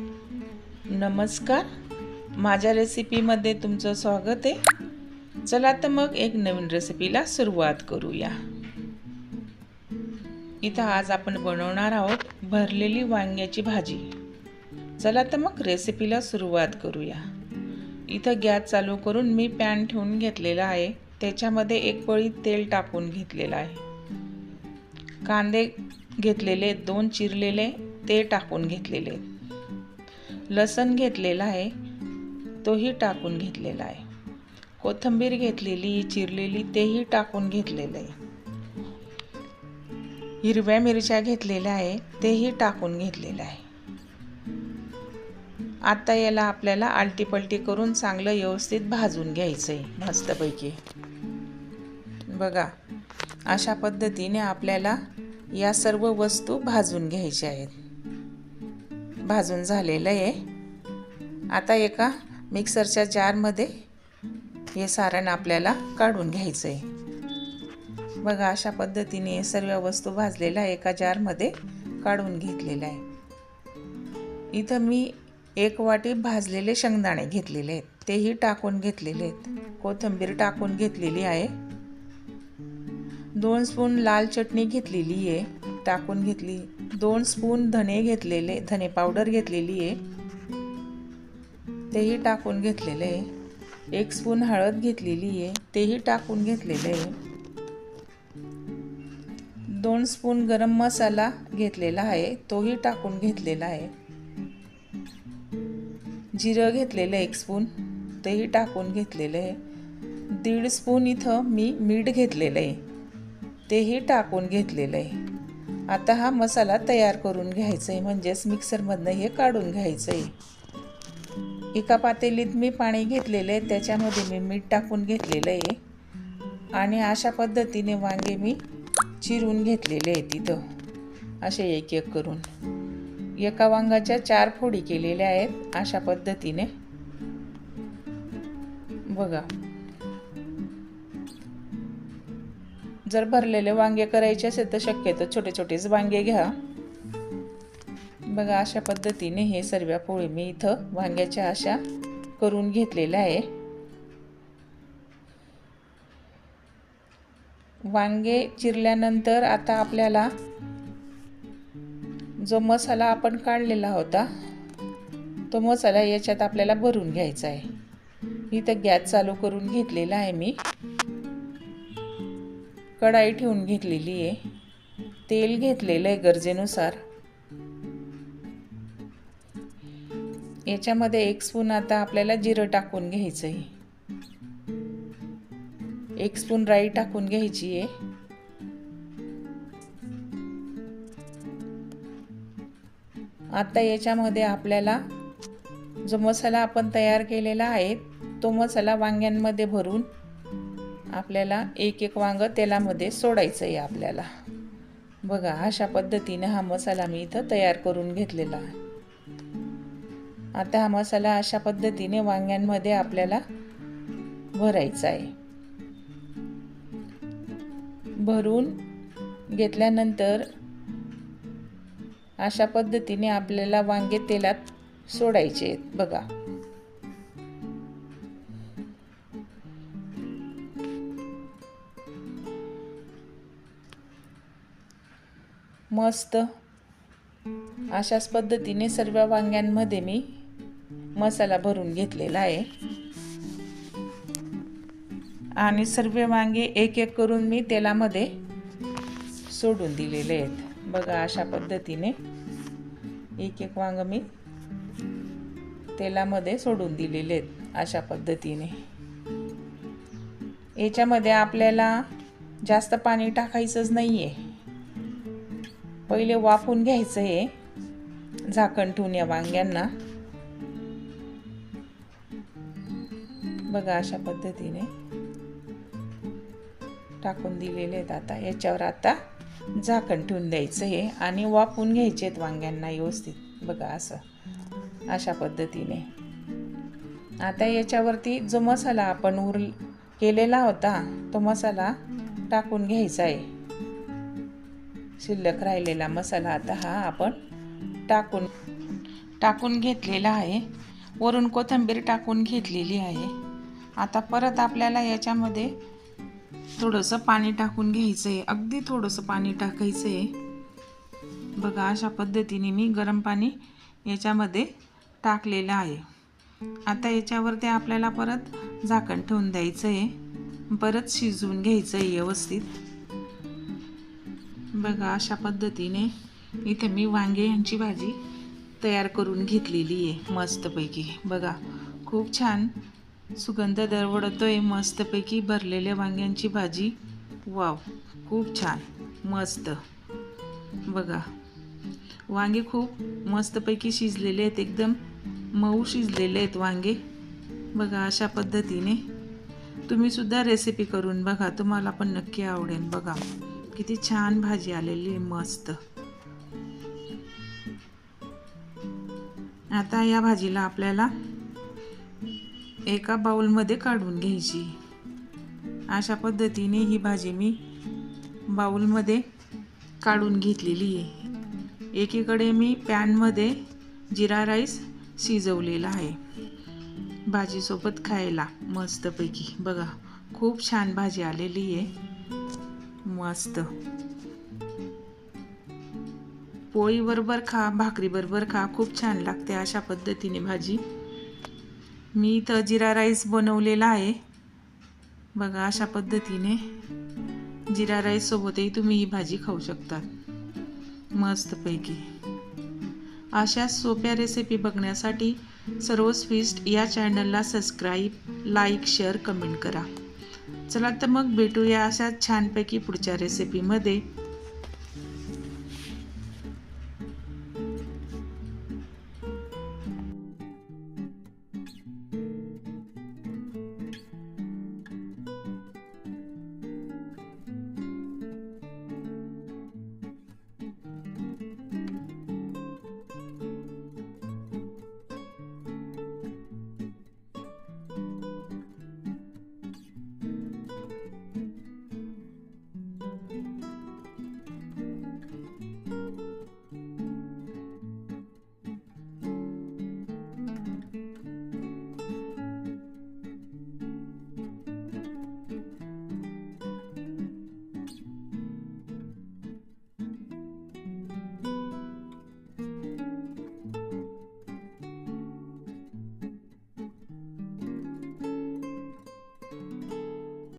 नमस्कार, माझ्या रेसिपीमध्ये तुमचं स्वागत आहे. चला तर मग एक नवीन रेसिपीला सुरुवात करूया. इथं आज आपण बनवणार आहोत भरलेली वांग्याची भाजी. चला तर मग रेसिपीला सुरुवात करूया. इथं गॅस चालू करून मी पॅन ठेवून घेतलेला आहे. त्याच्यामध्ये एक पळी तेल टाकून घेतलेलं आहे. कांदे घेतलेले 2 चिरलेले ते टाकून घेतलेले. लसण घेतलेला आहे, तोही टाकून घेतलेला आहे. कोथिंबीर घेतलेली चिरलेली तेही टाकून घेतलेलं आहे. हिरव्या मिरच्या घेतलेल्या आहे, तेही टाकून घेतलेलं आहे. आता याला आपल्याला आलटीपलटी करून चांगलं व्यवस्थित भाजून घ्यायचं आहे मस्तपैकी. बघा, अशा पद्धतीने आपल्याला या सर्व वस्तू भाजून घ्यायच्या आहेत. भाजून झालेलं आहे. आता एका मिक्सरच्या जारमध्ये हे सारण आपल्याला काढून घ्यायचं आहे. बघा, अशा पद्धतीने सर्व वस्तू भाजलेल्या एका जारमध्ये काढून घेतलेल्या आहे. इथं मी 1 वाटी भाजलेले शेंगदाणे घेतलेले आहेत, तेही टाकून घेतलेले आहेत. कोथिंबीर टाकून घेतलेली आहे. 2 स्पून लाल चटणी घेतलेली आहे, टाकून घेतली. 2 स्पून धने घेतलेले, धने पावडर घेतलेली आहे, तेही टाकून घेतलेले आहे. 1 स्पून हळद घेतलेली आहे, तेही टाकून घेतलेले आहे. 2 स्पून गरम मसाला घेतलेला आहे, तोही टाकून घेतलेला आहे. जिरं घेतलेलं 1 स्पून, तेही टाकून घेतलेलं आहे. 1.5 स्पून इथं मी मीठ घेतलेलं आहे, तेही टाकून घेतलेलं आहे. आता हा मसाला तयार करून घ्यायचा आहे, म्हणजेच मिक्सरमधनं हे काढून घ्यायचं आहे. एका पातेलीत मी पाणी घेतलेलं आहे, त्याच्यामध्ये मी मीठ टाकून घेतलेलं आहे. आणि अशा पद्धतीने वांगे मी चिरून घेतलेले आहेत. इथं असे एक एक करून एका वांगाच्या 4 फोडी केलेल्या आहेत. अशा पद्धतीने बघा, जर भरलेले वांगे करायचे असेल तर शक्यतो छोटे छोटेच वांगे घ्या. बघा, अशा पद्धतीने हे सर्व पोळी मी इथं वांग्याच्या अशा करून घेतलेल्या आहे. वांगे चिरल्यानंतर आता आपल्याला जो मसाला आपण काढलेला होता तो मसाला याच्यात आपल्याला भरून घ्यायचा आहे. इथं गॅस चालू करून घेतलेला आहे. मी कढाई ठेवून घेतलेली आहे. तेल घेतलेलं आहे गरजेनुसार. याच्यामध्ये 1 स्पून आता आपल्याला जिरं टाकून घ्यायचं आहे. 1 स्पून राई टाकून घ्यायची आहे. आता याच्यामध्ये आपल्याला जो मसाला आपण तयार केलेला आहे तो मसाला वांग्यांमध्ये भरून आपल्याला एक एक वांग तेलामध्ये सोडायचं आहे आपल्याला. बघा, अशा पद्धतीने हा मसाला मी इथं तयार करून घेतलेला आहे. आता हा मसाला अशा पद्धतीने वांग्यांमध्ये आपल्याला भरायचा आहे. भरून घेतल्यानंतर अशा पद्धतीने आपल्याला वांगे तेलात सोडायचे आहेत. बघा, मस्त अशाच पद्धतीने सर्व वांग्यांमध्ये मी मसाला भरून घेतलेला आहे. आणि सर्व वांगे एक एक करून मी तेलामध्ये सोडून दिलेले आहेत. बघा, अशा पद्धतीने एक एक वांग मी तेलामध्ये सोडून दिलेले आहेत. अशा पद्धतीने याच्यामध्ये आपल्याला जास्त पाणी टाकायचंच नाही आहे. पहिले वाफून घ्यायचं आहे झाकण ठेवून या वांग्यांना. बघा, अशा पद्धतीने टाकून दिलेले आहेत. आता याच्यावर आता झाकण ठेवून द्यायचं आहे आणि वाफून घ्यायचे आहेत वांग्यांना व्यवस्थित. बघा, असं अशा पद्धतीने. आता याच्यावरती जो मसाला आपण केलेला होता तो मसाला टाकून घ्यायचा आहे. शिल्लक राहिलेला मसाला आता हा आपण टाकून घेतलेला आहे, वरून कोथिंबीर टाकून घेतलेली आहे. आता परत आपल्याला याच्यामध्ये थोडंसं पाणी टाकून घ्यायचं आहे, अगदी थोडंसं पाणी टाकायचं आहे. बघा अशा पद्धतीने मी गरम पाणी याच्यामध्ये टाकलेलं आहे. आता याच्यावरती आपल्याला परत झाकण ठेवून द्यायचं आहे, परत शिजवून घ्यायचं आहे व्यवस्थित. बघा अशा पद्धतीने इथे मी वांगे यांची भाजी तयार करून घेतलेली आहे मस्तपैकी. बघा खूप छान सुगंध दरवळतोय मस्तपैकी भरलेल्या वांग्यांची भाजी. वाव, खूप छान मस्त. बघा वांगे खूप मस्तपैकी शिजलेले आहेत, एकदम मऊ शिजलेले आहेत वांगे. बघा अशा पद्धतीने तुम्ही सुद्धा रेसिपी करून बघा, तुम्हाला पण नक्की आवडेल. बघा किती छान भाजी आलेली आहे मस्त. आता या भाजीला आपल्याला एका बाउलमध्ये काढून घ्यायची. अशा पद्धतीने ही भाजी मी बाउलमध्ये काढून घेतलेली आहे. एकीकडे मी पॅनमध्ये जिरा राईस शिजवलेला आहे भाजीसोबत खायला मस्तपैकी. बघा खूप छान भाजी आलेली आहे मस्त. पोळीबरोबर खा, भाकरीबरोबर खा, खूप छान लागते अशा पद्धतीने भाजी. मी इथं जिरा राईस बनवलेला आहे. बघा अशा पद्धतीने जिरा राईस सोबतही तुम्ही ही भाजी खाऊ शकतात मस्तपैकी. अशा सोप्या रेसिपी बघण्यासाठी सर्वच फीस्ट या चॅनलला सबस्क्राईब, लाईक, शेअर, कमेंट करा. चला तर मग भेटूया अशा छानपैकी पुढच्या रेसिपीमध्ये.